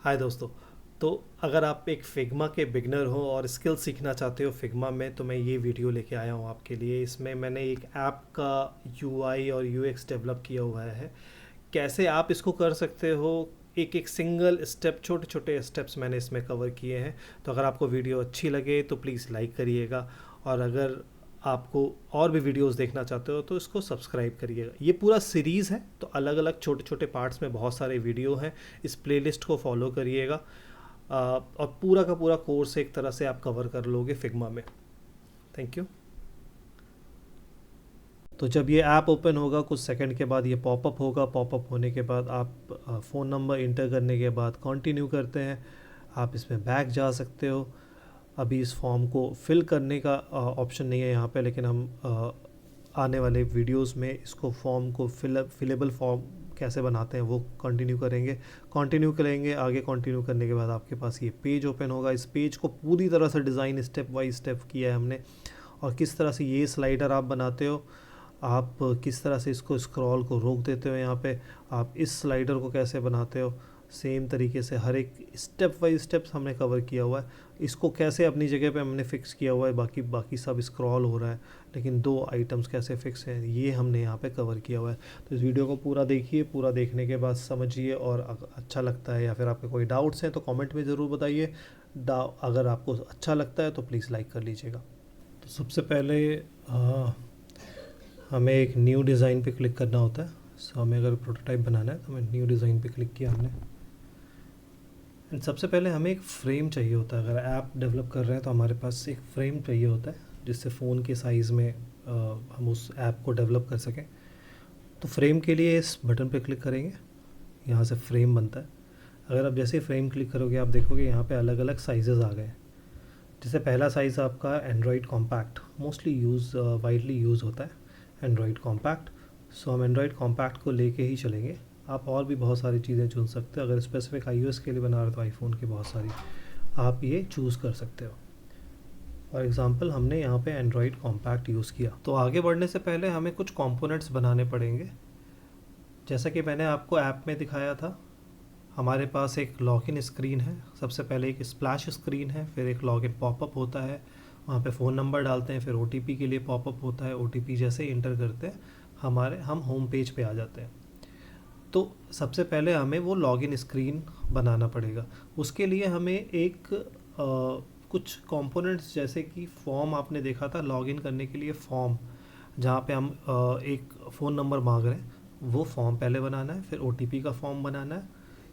हाय दोस्तों। तो अगर आप एक फिग्मा के बिगनर हो और स्किल सीखना चाहते हो फिग्मा में, तो मैं ये वीडियो लेके आया हूँ आपके लिए। इसमें मैंने एक ऐप का यूआई और यूएक्स डेवलप किया हुआ है। कैसे आप इसको कर सकते हो, एक एक सिंगल स्टेप, छोटे छोटे स्टेप्स मैंने इसमें कवर किए हैं। तो अगर आपको वीडियो अच्छी लगे तो प्लीज़ लाइक करिएगा, और अगर आपको और भी वीडियोस देखना चाहते हो तो इसको सब्सक्राइब करिएगा। ये पूरा सीरीज़ है, तो अलग अलग छोटे छोटे पार्ट्स में बहुत सारे वीडियो हैं। इस प्लेलिस्ट को फॉलो करिएगा, और पूरा का पूरा कोर्स एक तरह से आप कवर कर लोगे फिग्मा में। Thank you. तो जब ये ऐप ओपन होगा कुछ सेकंड के बाद ये पॉपअप होगा। पॉपअप होने के बाद आप फ़ोन नंबर इंटर करने के बाद कंटिन्यू करते हैं। आप इसमें बैक जा सकते हो। अभी इस फॉर्म को फिल करने का ऑप्शन नहीं है यहाँ पे, लेकिन हम आने वाले वीडियोस में इसको फॉर्म को फिलेबल फॉर्म कैसे बनाते हैं वो कंटिन्यू करेंगे। आगे कंटिन्यू करने के बाद आपके पास ये पेज ओपन होगा। इस पेज को पूरी तरह से डिज़ाइन स्टेप बाय स्टेप किया है हमने, और किस तरह से ये स्लाइडर आप बनाते हो, आप किस तरह से इसको स्क्रॉल को रोक देते हो यहाँ पे, आप इस स्लाइडर को कैसे बनाते हो, सेम तरीके से हर एक स्टेप बाई स्टेप्स हमने कवर किया हुआ है। इसको कैसे अपनी जगह पे हमने फ़िक्स किया हुआ है, बाकी बाकी सब स्क्रॉल हो रहा है, लेकिन दो आइटम्स कैसे फ़िक्स हैं ये हमने यहाँ पे कवर किया हुआ है। तो इस वीडियो को पूरा देखिए, पूरा देखने के बाद समझिए, और अच्छा लगता है या फिर आपके कोई डाउट्स हैं तो कमेंट में ज़रूर बताइए। अगर आपको अच्छा लगता है तो प्लीज़ लाइक कर लीजिएगा। तो सबसे पहले हमें एक न्यू डिज़ाइन पे क्लिक करना होता है। सो हमें अगर प्रोटोटाइप बनाना है तो हमें न्यू डिज़ाइन पे क्लिक किया हमने। एंड सबसे पहले हमें एक फ्रेम चाहिए होता है। अगर ऐप डेवलप कर रहे हैं तो हमारे पास एक फ्रेम चाहिए होता है, जिससे फ़ोन के साइज़ में हम उस ऐप को डेवलप कर सकें। तो फ्रेम के लिए इस बटन पे क्लिक करेंगे, यहाँ से फ्रेम बनता है। अगर आप जैसे फ्रेम क्लिक करोगे आप देखोगे यहाँ पे अलग अलग साइजेस आ गए हैं। जैसे पहला साइज़ आपका Android compact, mostly widely use होता है एंड्रॉयड कॉम्पैक्ट। सो हम एंड्रॉयड कॉम्पैक्ट को लेके ही चलेंगे। आप और भी बहुत सारी चीज़ें चुन सकते हो। अगर स्पेसिफिक iOS के लिए बना रहे हो तो आईफोन की बहुत सारी आप ये चूज़ कर सकते हो। फॉर एग्ज़ाम्पल हमने यहाँ पे एंड्रॉयड कॉम्पैक्ट यूज़ किया। तो आगे बढ़ने से पहले हमें कुछ कंपोनेंट्स बनाने पड़ेंगे। जैसा कि मैंने आपको ऐप में दिखाया था, हमारे पास एक लॉगिन स्क्रीन है। सबसे पहले एक स्प्लैश स्क्रीन है, फिर एक लॉगिन पॉपअप होता है, वहाँ पे फ़ोन नंबर डालते हैं, फिर ओटीपी के लिए पॉपअप होता है। ओटीपी जैसे इंटर करते हैं हम होम पेज पे आ जाते हैं। तो सबसे पहले हमें वो लॉगिन स्क्रीन बनाना पड़ेगा। उसके लिए हमें एक कुछ कंपोनेंट्स, जैसे कि फॉर्म आपने देखा था लॉगिन करने के लिए फॉर्म, जहाँ पे हम एक फ़ोन नंबर मांग रहे हैं, वो फॉर्म पहले बनाना है, फिर ओटीपी का फॉर्म बनाना है।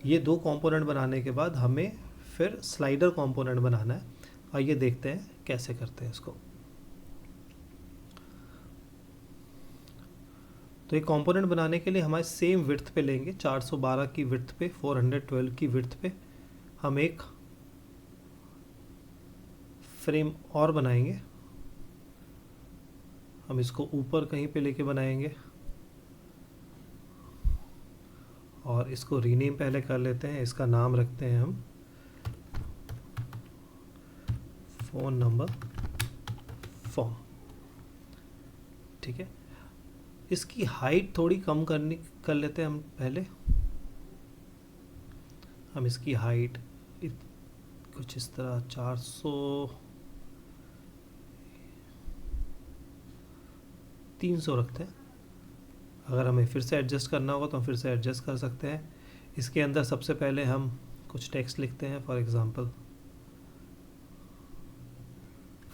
ये दो कंपोनेंट बनाने के बाद हमें फिर स्लाइडर कंपोनेंट बनाना है। आइए देखते हैं कैसे करते हैं इसको। तो एक कंपोनेंट बनाने के लिए हमारे सेम विड्थ पे लेंगे, 412 की विड्थ पे, 412 की विड्थ पे हम एक फ्रेम और बनाएंगे। हम इसको ऊपर कहीं पे लेके बनाएंगे, और इसको रीनेम पहले कर लेते हैं। इसका नाम रखते हैं हम फ़ोन नंबर फॉर्म। ठीक है, इसकी हाइट थोड़ी कम कर लेते हैं हम पहले। हम इसकी हाइट कुछ इस तरह 300 रखते हैं। अगर हमें फिर से एडजस्ट करना होगा तो हम फिर से एडजस्ट कर सकते हैं। इसके अंदर सबसे पहले हम कुछ टेक्स्ट लिखते हैं। फॉर एग्ज़ाम्पल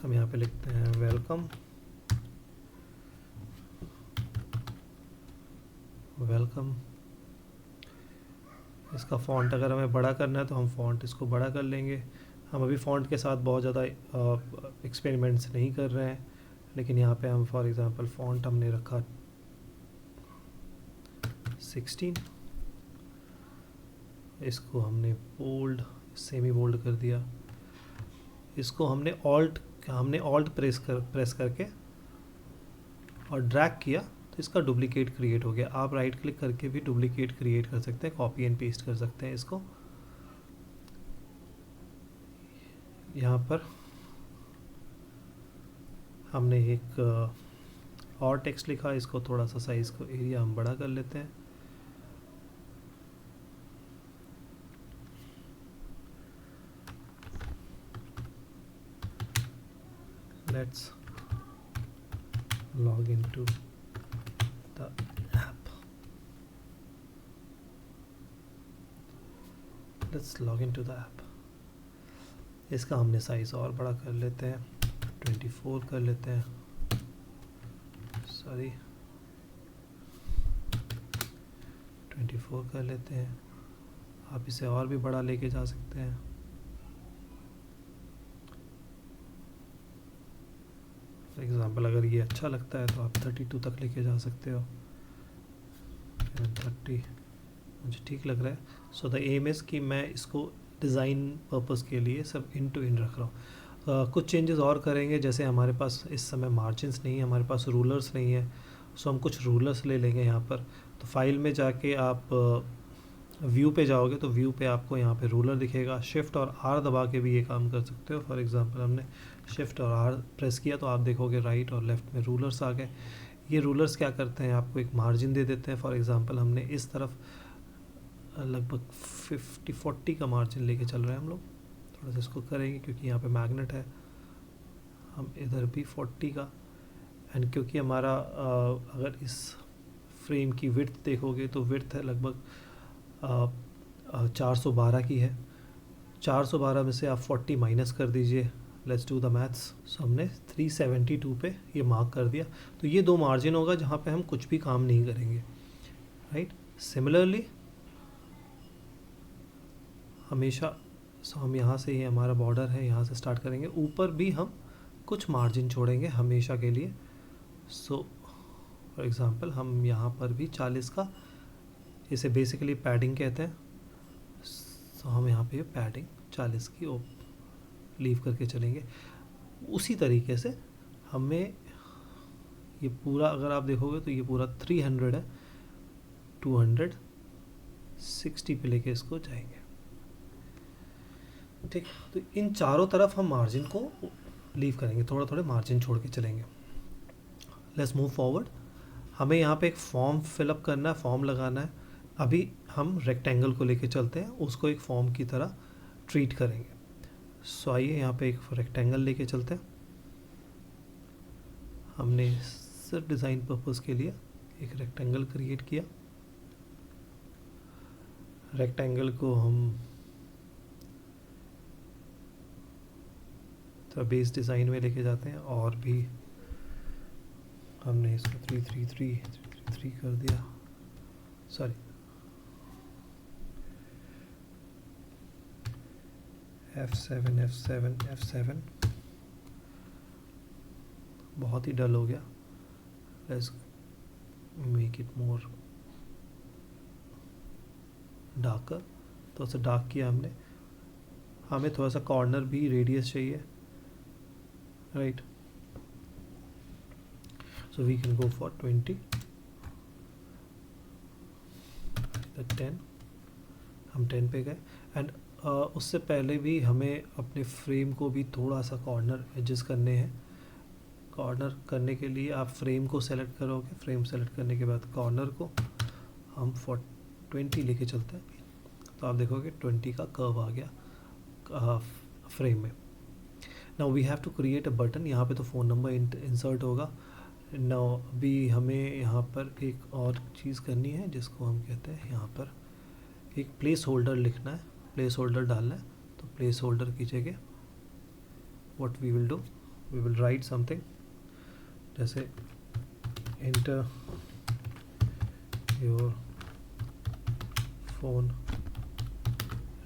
हम यहाँ पे लिखते हैं वेलकम। इसका फ़ॉन्ट अगर हमें बड़ा करना है तो हम फ़ॉन्ट इसको बड़ा कर लेंगे। हम अभी फ़ॉन्ट के साथ बहुत ज़्यादा एक्सपेरिमेंट्स नहीं कर रहे हैं, लेकिन यहाँ पे हम फॉर एग्ज़ाम्पल फ़ॉन्ट हमने रखा 16। इसको हमने बोल्ड, सेमी बोल्ड कर दिया। इसको हमने ऑल्ट प्रेस करके और ड्रैग किया तो इसका डुप्लीकेट क्रिएट हो गया। आप राइट क्लिक करके भी डुप्लीकेट क्रिएट कर सकते हैं, कॉपी एंड पेस्ट कर सकते हैं इसको। यहाँ पर हमने एक और टेक्स्ट लिखा, इसको थोड़ा सा साइज़ को एरिया हम बड़ा कर लेते हैं। let's log into the app. Let's log into the app. इसका हमने साइज और बड़ा कर लेते हैं, 24 कर लेते हैं, सॉरी 24 कर लेते हैं। आप इसे और भी बड़ा लेके जा सकते हैं। फॉर एग्ज़ाम्पल अगर ये अच्छा लगता है तो आप 32 तक लेके जा सकते हो। 30 मुझे ठीक लग रहा है। सो द एम इज़ कि मैं इसको डिज़ाइन पर्पस के लिए सब इन टू इन रख रहा हूँ। कुछ चेंजेस और करेंगे, जैसे हमारे पास इस समय मार्जिन्स नहीं है, हमारे पास रूलर्स नहीं है, सो हम कुछ रूलर्स ले लेंगे यहाँ पर। तो फाइल में जाके आप व्यू पे जाओगे तो व्यू पे आपको यहाँ पे रूलर दिखेगा। शिफ्ट और आर दबा के भी ये काम कर सकते हो। फॉर एग्जांपल हमने शिफ्ट और आर प्रेस किया तो आप देखोगे राइट और लेफ़्ट में रूलर्स आ गए। ये रूलर्स क्या करते हैं, आपको एक मार्जिन दे देते हैं। फॉर एग्जांपल हमने इस तरफ लगभग 40 का मार्जिन लेके चल रहे हैं हम लोग। थोड़ा सा इसको करेंगे क्योंकि यहाँ पे मैग्नेट है। हम इधर भी 40 का, एंड क्योंकि हमारा अगर इस फ्रेम की विड्थ देखोगे तो विड्थ है लगभग 412 की है। 412 में से आप 40 माइनस कर दीजिए। Let's do the maths. So हमने 372 पे ये मार्क कर दिया। तो ये दो मार्जिन होगा जहाँ पे हम कुछ भी काम नहीं करेंगे, राइट। सिमिलरली हमेशा हम यहाँ से, ये हमारा बॉर्डर है, यहाँ से स्टार्ट करेंगे। ऊपर भी हम कुछ मार्जिन छोड़ेंगे हमेशा के लिए। सो फॉर एग्ज़ाम्पल हम यहाँ पर भी 40 का, इसे बेसिकली पैडिंग कहते हैं। सो हम यहाँ पे पैडिंग 40 की लीव करके चलेंगे। उसी तरीके से हमें ये पूरा, अगर आप देखोगे तो ये पूरा 300 है, 260 पे लेके इसको जाएंगे, ठीक। तो इन चारों तरफ हम मार्जिन को लीव करेंगे, थोड़ा थोड़े मार्जिन छोड़ के चलेंगे। Let's move forward. हमें यहाँ पे एक फॉर्म फिलअप करना है, फॉर्म लगाना है। अभी हम रेक्टेंगल को लेके चलते हैं, उसको एक फॉर्म की तरह ट्रीट करेंगे। सो आइए यहाँ पे एक रेक्टेंगल लेके चलते हैं। हमने सिर्फ डिज़ाइन पर्पस के लिए एक रेक्टेंगल क्रिएट किया। रेक्टेंगल को हम तो बेस डिज़ाइन में लेके जाते हैं, और भी हमने इसको 333 कर दिया, सॉरी F7 बहुत ही डल हो गया। Let's make it more darker. तो उसे डार्क किया हमने। हमें थोड़ा सा कॉर्नर भी रेडियस चाहिए, right. So we can go for 20, 10। हम 10 पे गए। एंड उससे पहले भी हमें अपने फ्रेम को भी थोड़ा सा कॉर्नर एडजस्ट करने हैं। कॉर्नर करने के लिए आप फ्रेम को सेलेक्ट करोगे, फ्रेम सेलेक्ट करने के बाद कॉर्नर को हम 20 लेके चलते हैं। तो आप देखोगे 20 का कर्व आ गया फ्रेम में। Now we have to create a button. यहाँ पे तो फ़ोन नंबर इंसर्ट होगा। नाउ अभी हमें यहाँ पर एक और चीज़ करनी है, जिसको हम कहते हैं यहाँ पर एक प्लेस होल्डर लिखना है, प्लेस होल्डर डालना है। तो प्लेस होल्डर की जगह what we will do, we will write something, जैसे एंटर योर फ़ोन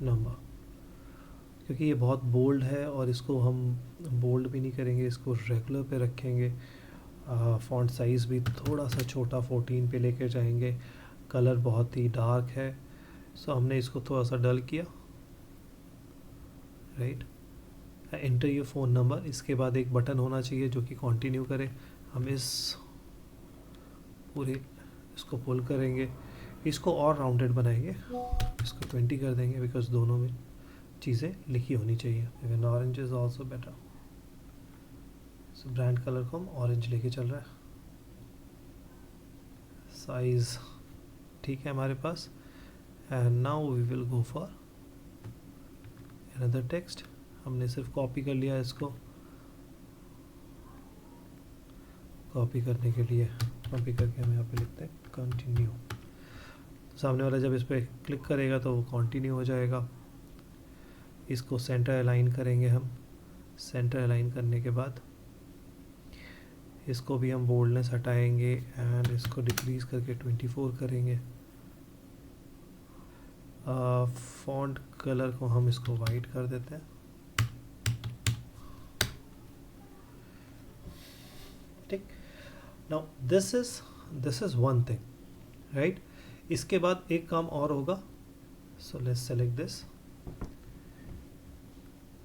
नंबर। क्योंकि ये बहुत बोल्ड है और इसको हम बोल्ड भी नहीं करेंगे, इसको रेगुलर पे रखेंगे। फ़ॉन्ट साइज़ भी थोड़ा सा छोटा 14 पे लेके जाएंगे। कलर बहुत ही डार्क है, सो हमने इसको थोड़ा सा डल किया, right. Enter your phone number. इसके बाद एक बटन होना चाहिए जो कि कंटिन्यू करे। हम इस पूरे इसको पुल करेंगे, इसको और राउंडेड बनाएंगे, इसको 20 कर देंगे, बिकॉज दोनों में चीज़ें लिखी होनी चाहिए। Even orange is also better. So brand colour को हम ऑरेंज लेके चल रहा है। साइज़ ठीक है हमारे पास। And now we will go for another text. हमने सिर्फ कॉपी कर लिया इसको, कॉपी करने के लिए कॉपी करके हम यहाँ पे लिखते हैं कंटिन्यू। तो सामने वाला जब इस पर क्लिक करेगा तो वो कंटिन्यू हो जाएगा। इसको सेंटर अलाइन करेंगे हम। सेंटर अलाइन करने के बाद इसको भी हम बोल्डनेस हटाएंगे एंड इसको डिक्रीज करके 24 करेंगे। फॉन्ट कलर को हम इसको वाइट कर देते हैं। ठीक, now this is one thing, right. इसके बाद एक काम और होगा। So let's select this.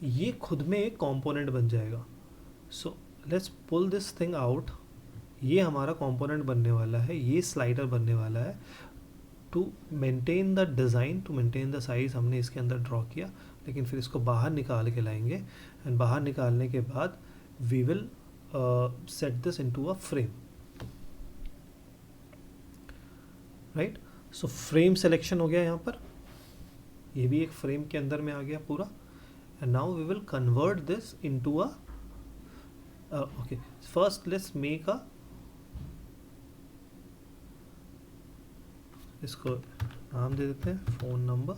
ये खुद में एक कंपोनेंट बन जाएगा। So let's pull this thing out. ये हमारा कंपोनेंट बनने वाला है, ये स्लाइडर बनने वाला है। To maintain the design, to maintain the size हमने इसके अंदर ड्रॉ किया, लेकिन फिर इसको बाहर निकाल के लाएंगे एंड बाहर निकालने के बाद we will set this into a frame, right. So frame selection हो गया यहाँ पर, ये भी एक फ्रेम के अंदर में आ गया पूरा। And now we will convert this into a okay, first let's make a, इसको नाम दे देते हैं phone number,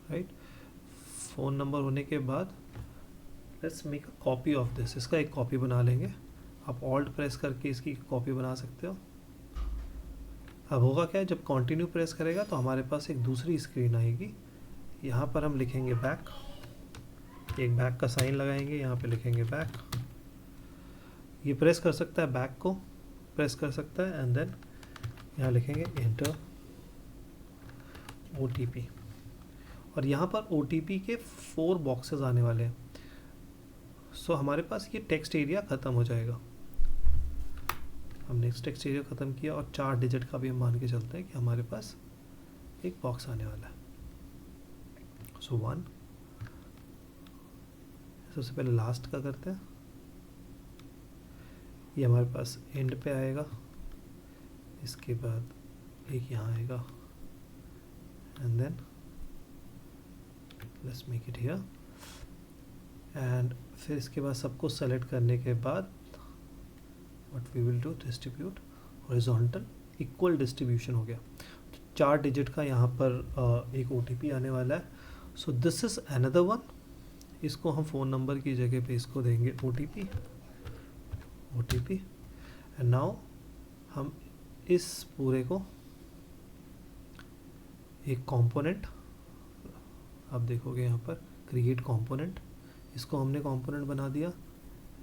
right. Phone number होने के बाद let's make a copy of this. इसका एक कॉपी बना लेंगे। आप ऑल्ट प्रेस करके इसकी कॉपी बना सकते हो। अब होगा क्या है, जब कंटिन्यू प्रेस करेगा तो हमारे पास एक दूसरी स्क्रीन आएगी। यहाँ पर हम लिखेंगे बैक, एक बैक का साइन लगाएंगे, यहाँ पे लिखेंगे बैक। ये प्रेस कर सकता है, बैक को प्रेस कर सकता है एंड देन यहाँ लिखेंगे एंटर OTP। और यहाँ पर OTP के 4 बॉक्सेस आने वाले हैं। सो हमारे पास ये टेक्स्ट एरिया ख़त्म हो जाएगा। हमने टेक्स्ट एरिया ख़त्म किया और 4 डिजिट का भी हम मान के चलते हैं कि हमारे पास एक बॉक्स आने वाला है। सो 1, सबसे पहले लास्ट का करते हैं। ये हमारे पास एंड पे आएगा, इसके बाद एक यहाँ आएगा and then let's make it here. And फिर इसके बाद सबको सेलेक्ट करने के बाद what we will do, distribute horizontal equal distribution हो गया। 4 डिजिट का यहाँ पर एक OTP आने वाला है। So this is another one. इसको हम फ़ोन नंबर की जगह पे इसको देंगे OTP एंड नाउ हम इस पूरे को एक कंपोनेंट, आप देखोगे यहाँ पर क्रिएट कंपोनेंट, इसको हमने कंपोनेंट बना दिया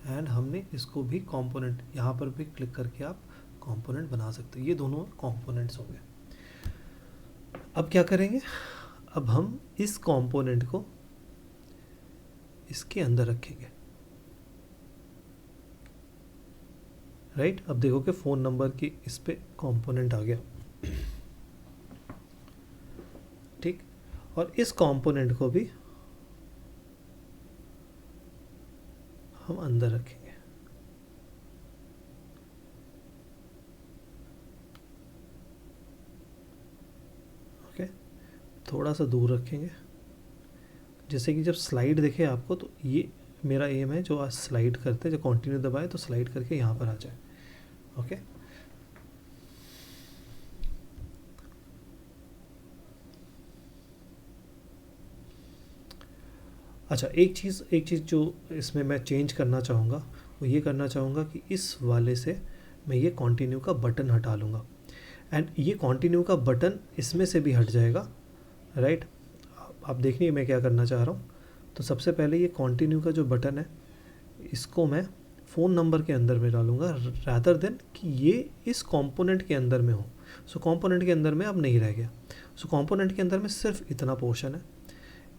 एंड हमने इसको भी कंपोनेंट, यहाँ पर भी क्लिक करके आप कंपोनेंट बना सकते हो। ये दोनों कंपोनेंट्स हो गए। अब क्या करेंगे, अब हम इस कंपोनेंट को इसके अंदर रखेंगे, राइट। अब देखो कि फ़ोन नंबर की इस पे कंपोनेंट आ गया, ठीक। और इस कंपोनेंट को भी हम अंदर रखेंगे, ओके। थोड़ा सा दूर रखेंगे, जैसे कि जब स्लाइड दिखे आपको तो ये मेरा एम है, जो आज स्लाइड करते हैं, जो कंटिन्यू दबाए तो स्लाइड करके यहाँ पर आ जाए, ओके। अच्छा, एक चीज़ जो इसमें मैं चेंज करना चाहूँगा वो ये करना चाहूँगा कि इस वाले से मैं ये कंटिन्यू का बटन हटा लूँगा एंड ये कंटिन्यू का बटन इसमें से भी हट जाएगा, राइट। आप देखिए मैं क्या करना चाह रहा हूँ। तो सबसे पहले ये कंटिन्यू का जो बटन है इसको मैं फ़ोन नंबर के अंदर में डालूँगा रादर देन कि ये इस कंपोनेंट के अंदर में हो। सो कंपोनेंट के अंदर में अब नहीं रह गया। सो कंपोनेंट के अंदर में सिर्फ इतना पोर्शन है,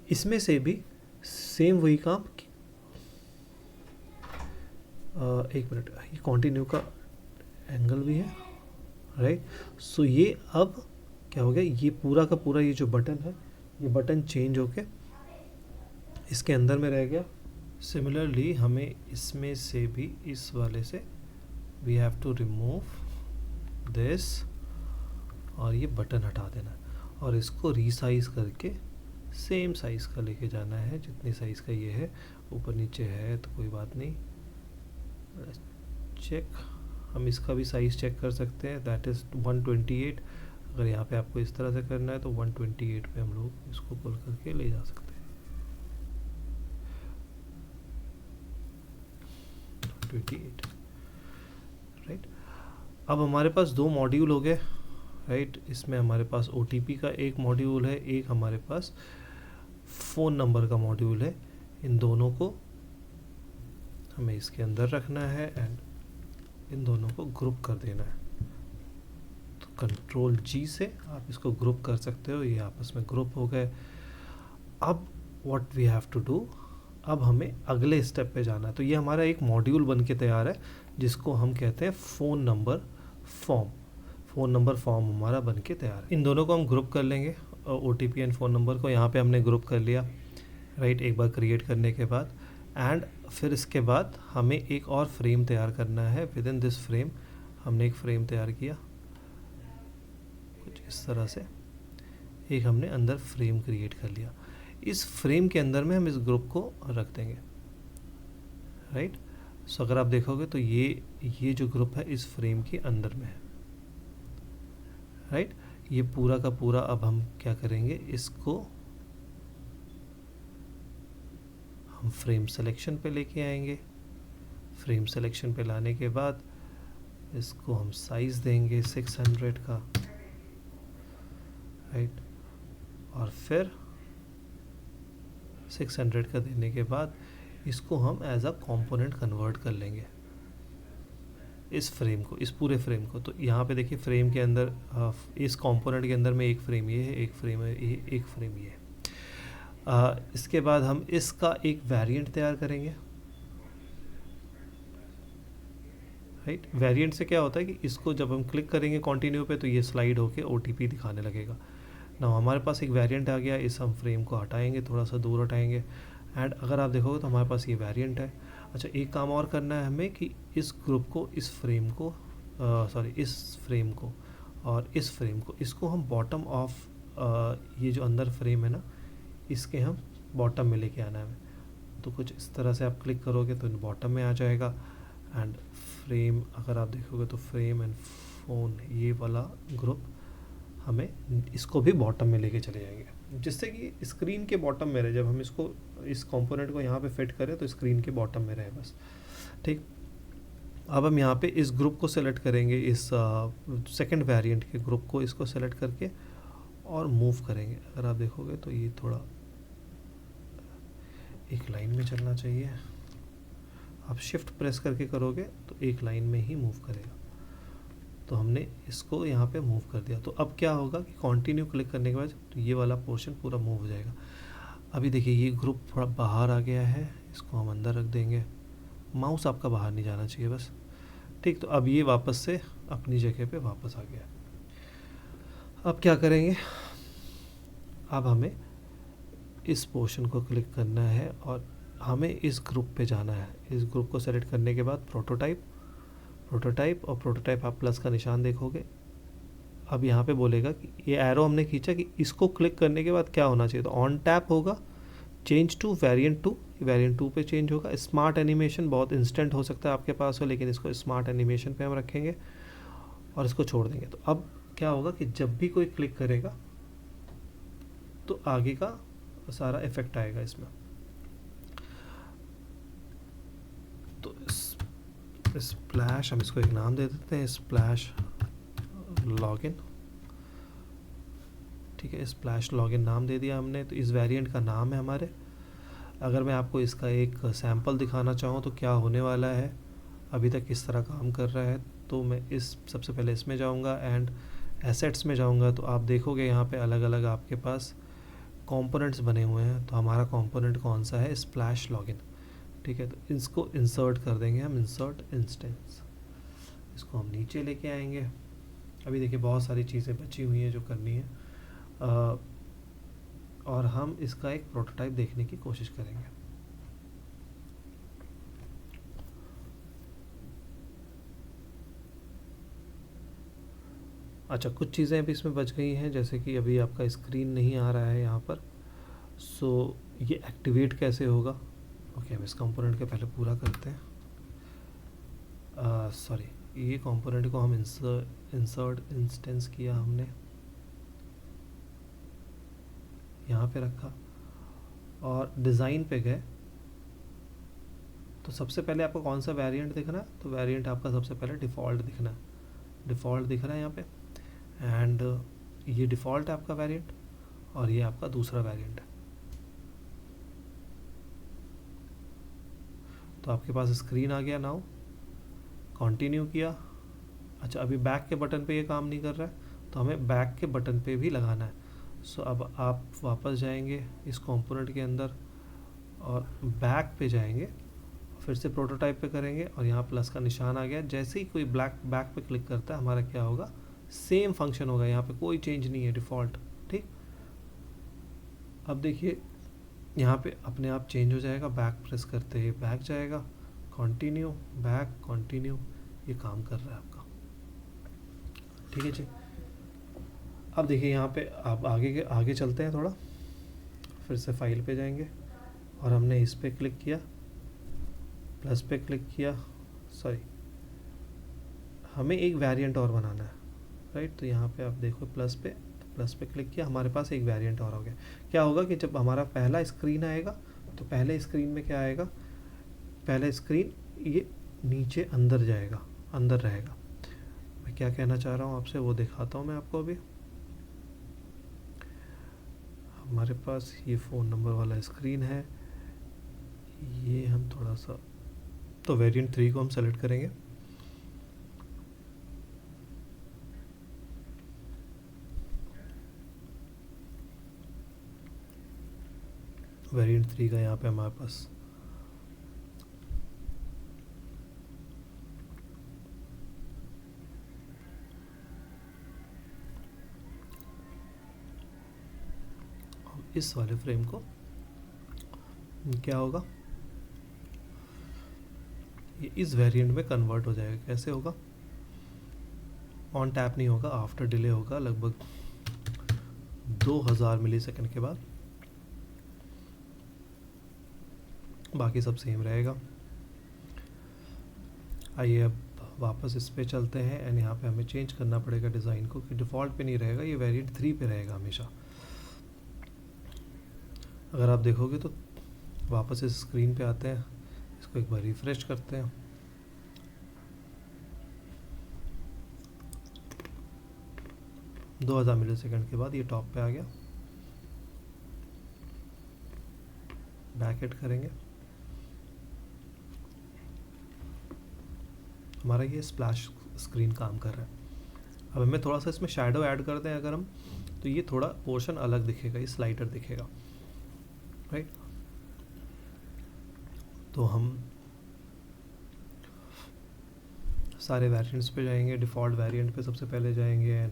इसमें से भी सेम वही काम। एक मिनट, ये कंटिन्यू का एंगल भी है, राइट। सो ये अब क्या हो गया, ये पूरा का पूरा ये जो बटन है ये बटन चेंज होके इसके अंदर में रह गया। सिमिलरली हमें इसमें से भी इस वाले से we have to remove this और ये बटन हटा देना है। और इसको रीसाइज करके सेम साइज़ का लेके जाना है जितनी साइज़ का ये है। ऊपर नीचे है तो कोई बात नहीं, चेक। हम इसका भी साइज़ चेक कर सकते हैं, दैट इज़ 128। अगर यहाँ पे आपको इस तरह से करना है तो 128 पे हम लोग इसको पुल करके ले जा सकते हैं। 128, राइट। अब हमारे पास दो मॉड्यूल हो गए, राइट। इसमें हमारे पास OTP का एक मॉड्यूल है, एक हमारे पास फ़ोन नंबर का मॉड्यूल है। इन दोनों को हमें इसके अंदर रखना है एंड इन दोनों को ग्रुप कर देना है। तो कंट्रोल G से आप इसको ग्रुप कर सकते हो, ये आपस में ग्रुप हो गए। अब what we have to do, अब हमें अगले स्टेप पे जाना है। तो ये हमारा एक मॉड्यूल बन के तैयार है जिसको हम कहते हैं phone number form. Phone number form हमारा बन के तैयार है। इन दोनों को हम ग्रुप कर लेंगे, OTP एंड फ़ोन नंबर को यहाँ पे हमने ग्रुप कर लिया, राइट। एक बार क्रिएट करने के बाद एंड फिर इसके बाद हमें एक और फ्रेम तैयार करना है। विद इन दिस फ्रेम हमने एक फ्रेम तैयार किया कुछ इस तरह से, एक हमने अंदर फ्रेम क्रिएट कर लिया। इस फ्रेम के अंदर में हम इस ग्रुप को रख देंगे, राइट। सो अगर आप देखोगे तो ये जो ग्रुप है इस फ्रेम के अंदर में है, राइट। ये पूरा का पूरा अब हम क्या करेंगे, इसको हम फ्रेम सिलेक्शन पे लेके आएंगे। फ्रेम सिलेक्शन पे लाने के बाद इसको हम साइज़ देंगे 600 का, राइट। और फिर 600 का देने के बाद इसको हम एज अ कंपोनेंट कन्वर्ट कर लेंगे, इस फ्रेम को, इस पूरे फ्रेम को। तो यहाँ पे देखिए फ्रेम के अंदर इस कंपोनेंट के अंदर में एक फ्रेम ये है, एक फ्रेम है ये, एक फ्रेम ये है। इसके बाद हम इसका एक वेरिएंट तैयार करेंगे, राइट। वेरिएंट से क्या होता है कि इसको जब हम क्लिक करेंगे कंटिन्यू पे तो ये स्लाइड होके OTP दिखाने लगेगा ना। हमारे पास एक वेरिएंट आ गया, इस हम फ्रेम को हटाएंगे, थोड़ा सा दूर हटाएंगे एंड अगर आप देखोगे तो हमारे पास ये वेरिएंट है। अच्छा, एक काम और करना है हमें कि इस ग्रुप को, इस फ्रेम को, इस फ्रेम को और इस फ्रेम को, इसको हम बॉटम ऑफ ये जो अंदर फ्रेम है ना, इसके हम बॉटम में लेके आना है। तो कुछ इस तरह से आप क्लिक करोगे तो बॉटम में आ जाएगा एंड फ्रेम अगर आप देखोगे तो फ्रेम एंड फ़ोन ये वाला ग्रुप हमें इसको भी बॉटम में लेके चले जाएंगे, जिससे कि स्क्रीन के बॉटम में रहे। जब हम इसको, इस कंपोनेंट को यहाँ पे फिट करें तो स्क्रीन के बॉटम में रहे बस, ठीक। अब हम यहाँ पे इस ग्रुप को सेलेक्ट करेंगे, इस सेकंड वेरिएंट के ग्रुप को, इसको सेलेक्ट करके और मूव करेंगे। अगर आप देखोगे तो ये थोड़ा एक लाइन में चलना चाहिए, आप शिफ्ट प्रेस करके करोगे तो एक लाइन में ही मूव करेगा। तो हमने इसको यहाँ पे मूव कर दिया। तो अब क्या होगा कि कंटिन्यू क्लिक करने के बाद तो ये वाला पोर्शन पूरा मूव हो जाएगा। अभी देखिए ये ग्रुप थोड़ा बाहर आ गया है, इसको हम अंदर रख देंगे। माउस आपका बाहर नहीं जाना चाहिए बस, ठीक। तो अब ये वापस से अपनी जगह पे वापस आ गया। अब क्या करेंगे, अब हमें इस पोर्शन को क्लिक करना है और हमें इस ग्रुप पे जाना है। इस ग्रुप को सेलेक्ट करने के बाद प्रोटोटाइप और प्रोटोटाइप आप प्लस का निशान देखोगे। अब यहाँ पे बोलेगा कि ये एरो हमने खींचा कि इसको क्लिक करने के बाद क्या होना चाहिए, तो ऑन टैप होगा, चेंज टू वेरिएंट 2 पे चेंज होगा। स्मार्ट एनिमेशन बहुत इंस्टेंट हो सकता है आपके पास हो, लेकिन इसको स्मार्ट एनिमेशन पे हम रखेंगे और इसको छोड़ देंगे। तो अब क्या होगा कि जब भी कोई क्लिक करेगा तो आगे का सारा इफेक्ट आएगा इसमें। तो स्प्लैश, हम इसको एक नाम दे देते हैं, स्प्लैश लॉगिन, ठीक है। स्प्लैश लॉगिन नाम दे दिया हमने। तो इस वेरिएंट का नाम है हमारे। अगर मैं आपको इसका एक सैंपल दिखाना चाहूँ तो क्या होने वाला है, अभी तक किस तरह काम कर रहा है, तो मैं इस सबसे पहले इसमें जाऊँगा एंड एसेट्स में जाऊँगा। तो आप देखोगे यहाँ पे अलग अलग आपके पास कंपोनेंट्स बने हुए हैं। तो हमारा कंपोनेंट कौन सा है, स्प्लैश लॉगिन, ठीक है। तो इसको इंसर्ट कर देंगे हम, इंसर्ट इंस्टेंस। इसको हम नीचे लेके आएंगे। अभी देखिए बहुत सारी चीज़ें बची हुई हैं जो करनी है और हम इसका एक प्रोटोटाइप देखने की कोशिश करेंगे। अच्छा, कुछ चीज़ें अभी इसमें बच गई हैं, जैसे कि अभी आपका स्क्रीन नहीं आ रहा है यहाँ पर। सो ये एक्टिवेट कैसे होगा? ओके, हम इस कंपोनेंट के पहले पूरा करते हैं। सॉरी, ये कंपोनेंट को हम इंसर्ट इंस्टेंस किया, हमने यहाँ पे रखा और डिज़ाइन पे गए। तो सबसे पहले आपको कौन सा वेरिएंट दिखना है? तो वेरिएंट आपका सबसे पहले डिफ़ॉल्ट दिखना है। डिफ़ॉल्ट दिख रहा है यहाँ पे, एंड ये डिफ़ॉल्ट है आपका वेरिएंट और ये आपका दूसरा वेरिएंट है। तो आपके पास स्क्रीन आ गया। नाउ कंटिन्यू किया। अच्छा, अभी बैक के बटन पे ये काम नहीं कर रहा है, तो हमें बैक के बटन पे भी लगाना है। सो अब आप वापस जाएंगे इस कंपोनेंट के अंदर और बैक पे जाएंगे, फिर से प्रोटोटाइप पे करेंगे और यहाँ प्लस का निशान आ गया। जैसे ही कोई ब्लैक बैक पे क्लिक करता है, हमारा क्या होगा? सेम फंक्शन होगा, यहाँ पे कोई चेंज नहीं है, डिफ़ॉल्ट। ठीक, अब देखिए यहाँ पे अपने आप चेंज हो जाएगा। बैक प्रेस करते ही बैक जाएगा, कंटिन्यू, बैक, कंटिन्यू, ये काम कर रहा है आपका। ठीक है जी। अब देखिए यहाँ पे आप आगे चलते हैं थोड़ा, फिर से फाइल पे जाएंगे और हमने इस पे क्लिक किया, प्लस पे क्लिक किया। सॉरी, हमें एक वेरिएंट और बनाना है, राइट? तो यहाँ पे आप देखो प्लस पे क्लिक किया, हमारे पास एक वेरिएंट और हो गया। क्या होगा कि जब हमारा पहला स्क्रीन आएगा, तो पहले स्क्रीन में क्या आएगा? पहला स्क्रीन ये नीचे अंदर जाएगा, अंदर रहेगा। मैं क्या कहना चाह रहा हूँ आपसे वो दिखाता हूँ मैं आपको। अभी हमारे पास ये फ़ोन नंबर वाला स्क्रीन है, ये हम थोड़ा सा, तो वेरिएंट 3 को हम सेलेक्ट करेंगे। वेरिएंट 3 का यहाँ पे हमारे पास इस वाले फ्रेम को क्या होगा, ये इस वेरिएंट में कन्वर्ट हो जाएगा। कैसे होगा? ऑन टैप नहीं होगा, आफ्टर डिले होगा, लगभग 2000 मिली सेकेंड के बाद। बाकी सब सेम रहेगा। आइए अब वापस इस पे चलते हैं, एंड यहाँ पे हमें चेंज करना पड़ेगा डिज़ाइन को, कि डिफ़ॉल्ट पे नहीं रहेगा, ये वेरिएंट 3 पे रहेगा हमेशा। अगर आप देखोगे तो वापस इस स्क्रीन पे आते हैं, इसको एक बार रिफ्रेश करते हैं। दो 2000 मिली सेकेंड के बाद ये टॉप पे आ गया। बैक हिट करेंगे, हमारा ये स्प्लैश स्क्रीन काम कर रहा है। अब हमें थोड़ा सा इसमें शैडो ऐड करते हैं अगर हम, तो ये थोड़ा पोर्शन अलग दिखेगा, ये स्लाइडर दिखेगा, राइट? तो हम सारे वेरिएंट्स पे जाएंगे, डिफ़ॉल्ट वेरिएंट पे सबसे पहले जाएंगे,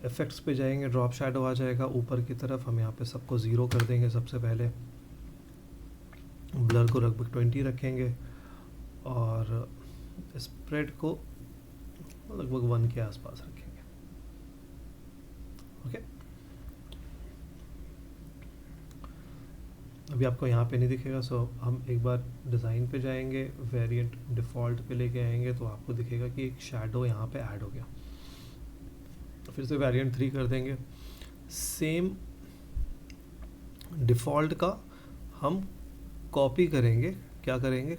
इफेक्ट्स पे जाएंगे, ड्रॉप शैडो आ जाएगा ऊपर की तरफ। हम यहाँ पे सबको 0 कर देंगे सबसे पहले, ब्लर को लगभग 20 रखेंगे और स्प्रेड को लगभग 1 के आसपास रखेंगे। ओके, अभी आपको यहाँ पे नहीं दिखेगा, सो हम एक बार डिज़ाइन पे जाएंगे, वेरिएंट डिफ़ॉल्ट पे लेके आएंगे, तो आपको दिखेगा कि एक शैडो यहाँ पे ऐड हो गया। फिर से वेरिएंट 3 कर देंगे, सेम डिफ़ॉल्ट का हम कॉपी करेंगे। क्या करेंगे?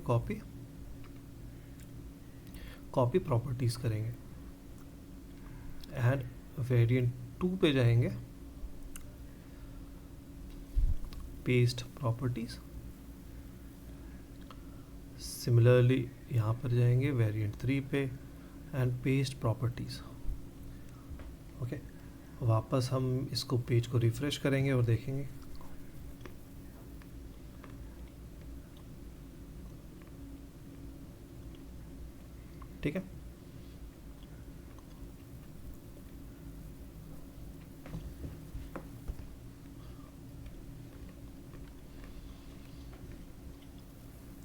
कॉपी प्रॉपर्टीज़ करेंगे, एंड वेरिएंट 2 पे जाएंगे, पेस्ट प्रॉपर्टीज़। सिमिलरली यहाँ पर जाएंगे वेरिएंट 3 पे एंड पेस्ट प्रॉपर्टीज़। ओके, वापस हम इसको पेज को रिफ्रेश करेंगे और देखेंगे ठीक है।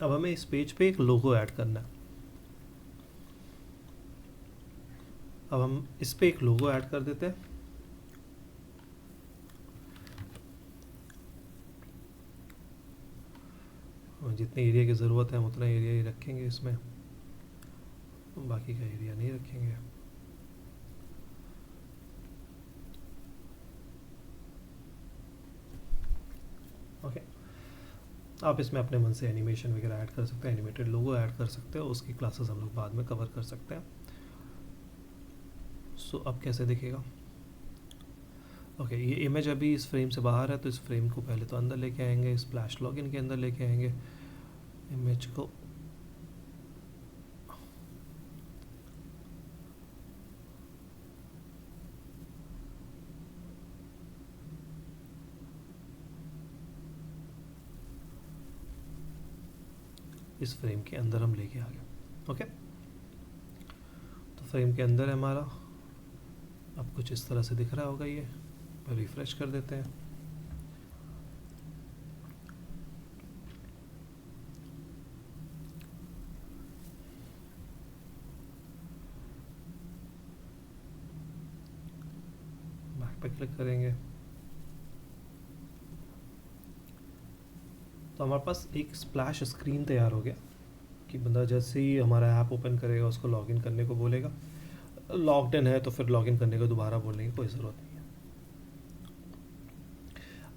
अब हमें इस पेज पे एक लोगो ऐड करना है। अब हम इस पे एक लोगो ऐड कर देते हैं। और जितने एरिया की ज़रूरत है हम उतना एरिया ही रखेंगे इसमें, बाकी का एरिया नहीं रखेंगे। ओके, आप इसमें अपने मन से एनिमेशन वगैरह ऐड कर सकते हैं, एनिमेटेड लोगो ऐड कर सकते हो, उसकी क्लासेस हम लोग बाद में कवर कर सकते हैं। सो अब कैसे दिखेगा? ओके, ये इमेज अभी इस फ्रेम से बाहर है, तो इस फ्रेम को पहले तो अंदर लेके आएंगे, स्प्लैश लॉगिन के अंदर लेके आएंगे इमेज को। इस फ्रेम के अंदर हम लेके आ गए। ओके, तो फ्रेम के अंदर है हमारा, अब कुछ इस तरह से दिख रहा होगा। ये रिफ्रेश कर देते हैं। बैक पे क्लिक करेंगे तो हमारे पास एक स्प्लैश स्क्रीन तैयार हो गया कि बंदा जैसे ही हमारा ऐप ओपन करेगा उसको लॉगिन करने को बोलेगा। लॉग्ड इन है तो फिर लॉगिन करने को दोबारा बोलने की कोई ज़रूरत नहीं है।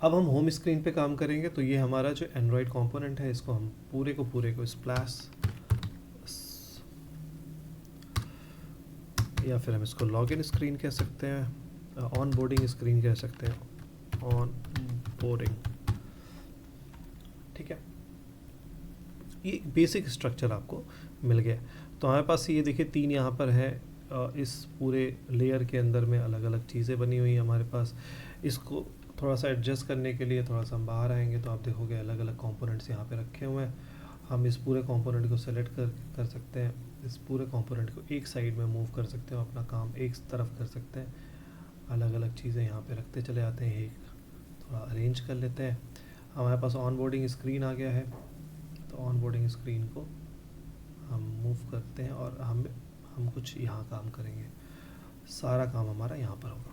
अब हम होम स्क्रीन पे काम करेंगे, तो ये हमारा जो एंड्रॉयड कंपोनेंट है इसको हम पूरे को स्प्लैश, या फिर हम इसको लॉगिन स्क्रीन कह सकते हैं, ऑन बोर्डिंग स्क्रीन कह सकते हैं, ऑन बोर्डिंग। ठीक है, ये बेसिक स्ट्रक्चर आपको मिल गया। तो हमारे पास ये देखिए 3 यहाँ पर है, इस पूरे लेयर के अंदर में अलग अलग चीज़ें बनी हुई हैं हमारे पास। इसको थोड़ा सा एडजस्ट करने के लिए थोड़ा सा हम बाहर आएंगे तो आप देखोगे अलग अलग कंपोनेंट्स यहाँ पे रखे हुए हैं। हम इस पूरे कंपोनेंट को सेलेक्ट कर सकते हैं, इस पूरे कंपोनेंट को एक साइड में मूव कर सकते हैं, अपना काम एक तरफ कर सकते हैं। अलग अलग चीज़ें यहाँ पे रखते चले आते हैं, एक थोड़ा अरेंज कर लेते हैं। हमारे पास ऑन बोर्डिंग स्क्रीन आ गया है, तो ऑन बोर्डिंग स्क्रीन को हम मूव करते हैं और हम कुछ यहाँ काम करेंगे। सारा काम हमारा यहाँ पर होगा।